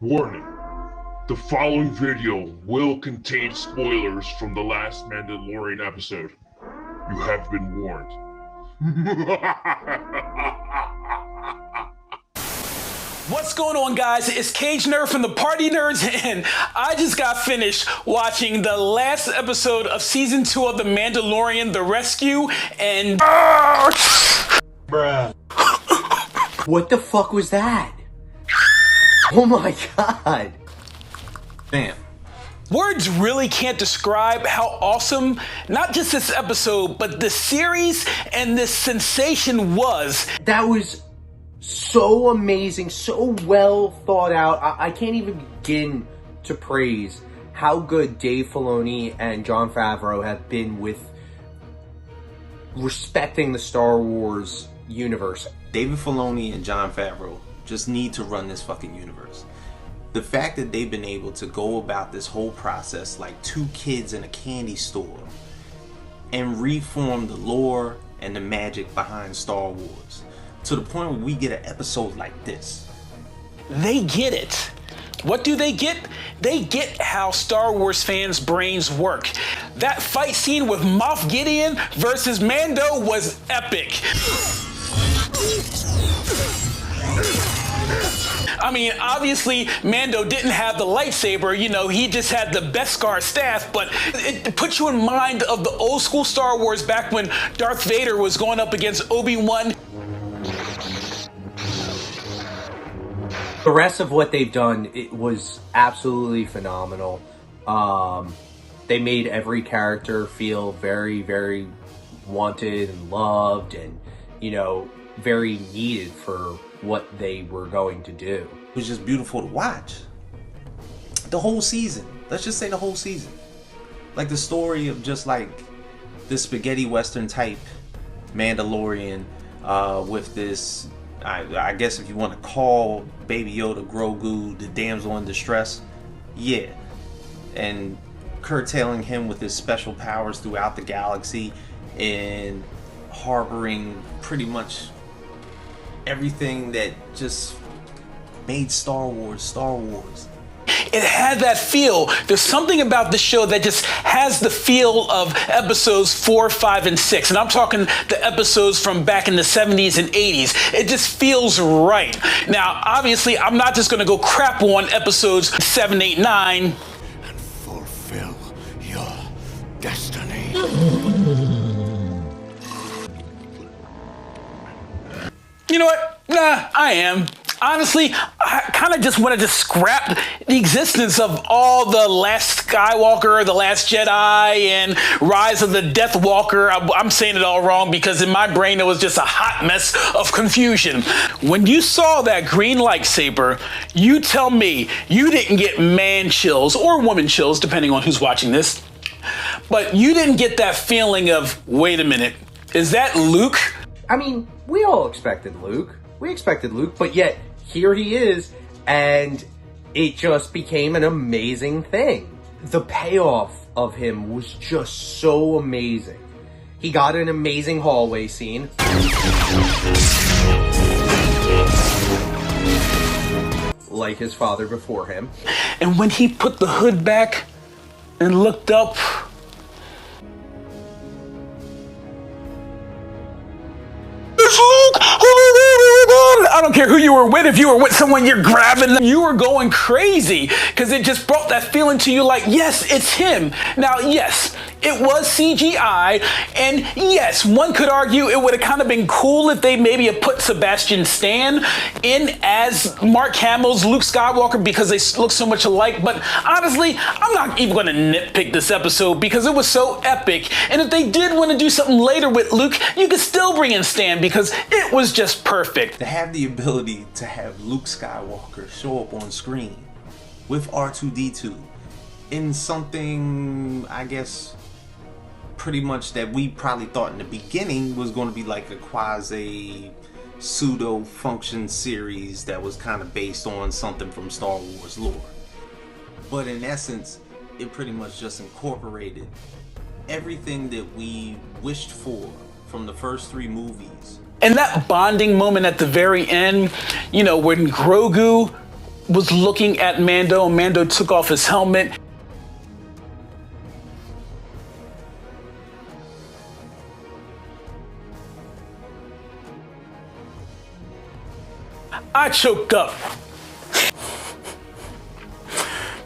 Warning. The following video will contain spoilers from the last Mandalorian episode. You have been warned. What's going on, guys? It's CagedNerd from the PartyNerdz, and I just got finished watching the last episode of Season 2 of The Mandalorian, The Rescue, and... Bruh. What the fuck was that? Oh my god. Damn. Words really can't describe how awesome not just this episode, but the series and this sensation was. That was so amazing, so well thought out. I can't even begin to praise how good Dave Filoni and Jon Favreau have been with respecting the Star Wars universe. David Filoni and Jon Favreau just need to run this fucking universe. The fact that they've been able to go about this whole process like two kids in a candy store and reform the lore and the magic behind Star Wars to the point where we get an episode like this. They get it. What do they get? They get how Star Wars fans' brains work. That fight scene with Moff Gideon versus Mando was epic. I mean, obviously, Mando didn't have the lightsaber, you know, he just had the Beskar staff, but it puts you in mind of the old school Star Wars back when Darth Vader was going up against Obi-Wan. The rest of what they've done, it was absolutely phenomenal. They made every character feel very, very wanted and loved and, you know, very needed for what they were going to do. It was just beautiful to watch. The whole season. Let's just say the whole season. Like the story of just like this spaghetti western type Mandalorian with this, I guess if you want to call Baby Yoda Grogu the damsel in distress. Yeah. And curtailing him with his special powers throughout the galaxy and harboring pretty much everything that just made Star Wars Star Wars. It had that feel. There's something about the show that just has the feel of episodes 4, 5, and 6. And I'm talking the episodes from back in the 70s and 80s. It just feels right. Now, obviously, I'm not just going to go crap on episodes 7, 8, 9. And fulfill your destiny. You know what? Nah, I am. Honestly, I kind of just wanted to scrap the existence of all the Last Skywalker, the Last Jedi, and Rise of the Death Walker. I'm saying it all wrong because in my brain it was just a hot mess of confusion. When you saw that green lightsaber, you tell me you didn't get man chills or woman chills, depending on who's watching this, but you didn't get that feeling of, wait a minute, is that Luke? I mean, we all expected Luke. We expected Luke, but yet here he is, and it just became an amazing thing. The payoff of him was just so amazing. He got an amazing hallway scene. Like his father before him. And when he put the hood back and looked up, I don't care who you were with. If you were with someone you're grabbing them, you were going crazy because it just brought that feeling to you like, yes, it's him. Now, yes, it was CGI, and yes, one could argue it would have kind of been cool if they maybe have put Sebastian Stan in as Mark Hamill's Luke Skywalker because they look so much alike, but honestly, I'm not even going to nitpick this episode because it was so epic, and if they did want to do something later with Luke, you could still bring in Stan because it was just perfect. To have the ability to have Luke Skywalker show up on screen with R2-D2 in something, I guess, pretty much that we probably thought in the beginning was going to be like a quasi pseudo function series that was kind of based on something from Star Wars lore. But in essence, it pretty much just incorporated everything that we wished for from the first 3 movies. And that bonding moment at the very end, you know, when Grogu was looking at Mando, and Mando took off his helmet. I choked up.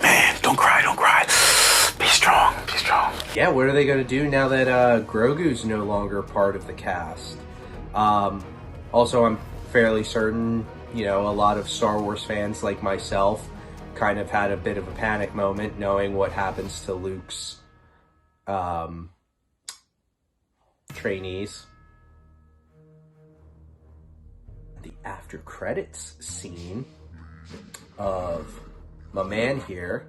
Man, don't cry, don't cry. Be strong, be strong. Yeah, what are they going to do now that Grogu's no longer part of the cast? Also, I'm fairly certain, you know, a lot of Star Wars fans like myself kind of had a bit of a panic moment knowing what happens to Luke's trainees. The after credits scene of my man here.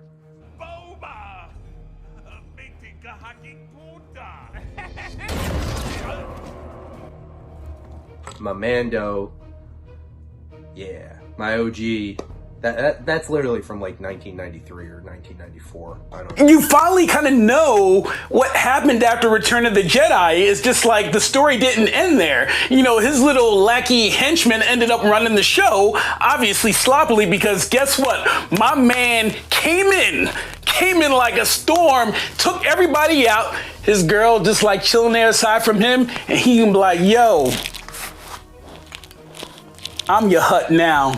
My Mando, yeah, my OG. That's literally from like 1993 or 1994. I don't know. You finally kind of know what happened after Return of the Jedi. It's just like the story didn't end there. You know, his little lackey henchman ended up running the show, obviously sloppily, because guess what? My man came in like a storm, took everybody out. His girl just like chilling there aside from him, and he can be like, yo, I'm your hut now.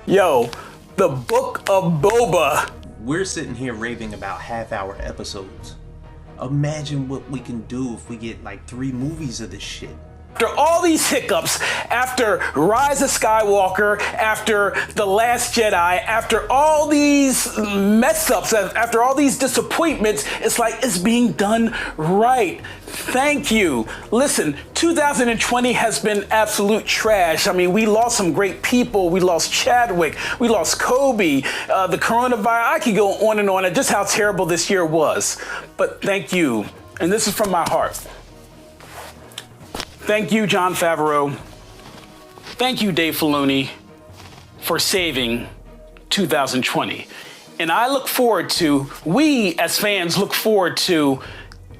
Yo, the Book of Boba. We're sitting here raving about half-hour episodes. Imagine what we can do if we get like 3 movies of this shit. After all these hiccups, after Rise of Skywalker, after The Last Jedi, after all these mess-ups, after all these disappointments, it's like it's being done right. Thank you. Listen, 2020 has been absolute trash. I mean, we lost some great people. We lost Chadwick. We lost Kobe. The coronavirus. I could go on and on at just how terrible this year was. But thank you. And this is from my heart. Thank you, Jon Favreau. Thank you, Dave Filoni, for saving 2020. And I look forward to, we as fans look forward to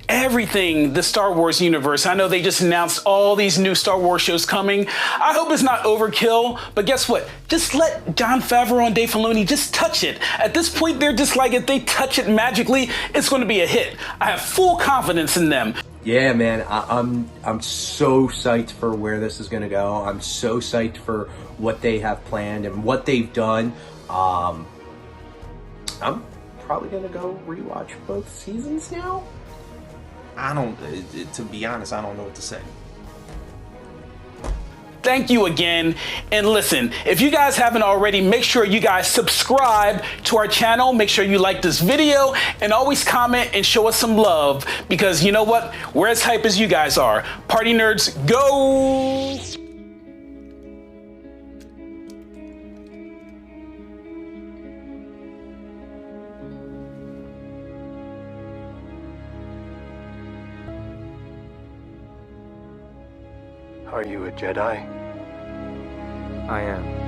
everything the Star Wars universe. I know they just announced all these new Star Wars shows coming. I hope it's not overkill, but guess what? Just let Jon Favreau and Dave Filoni just touch it. At this point, they're just like, if they touch it magically, it's going to be a hit. I have full confidence in them. Yeah, man, I'm so psyched for where this is gonna go. I'm so psyched for what they have planned and what they've done. I'm probably gonna go rewatch both seasons now. To be honest, I don't know what to say. Thank you again. And listen, if you guys haven't already, make sure you guys subscribe to our channel. Make sure you like this video and always comment and show us some love, because you know what? We're as hype as you guys are. Party nerds, go! Are you a Jedi? I am.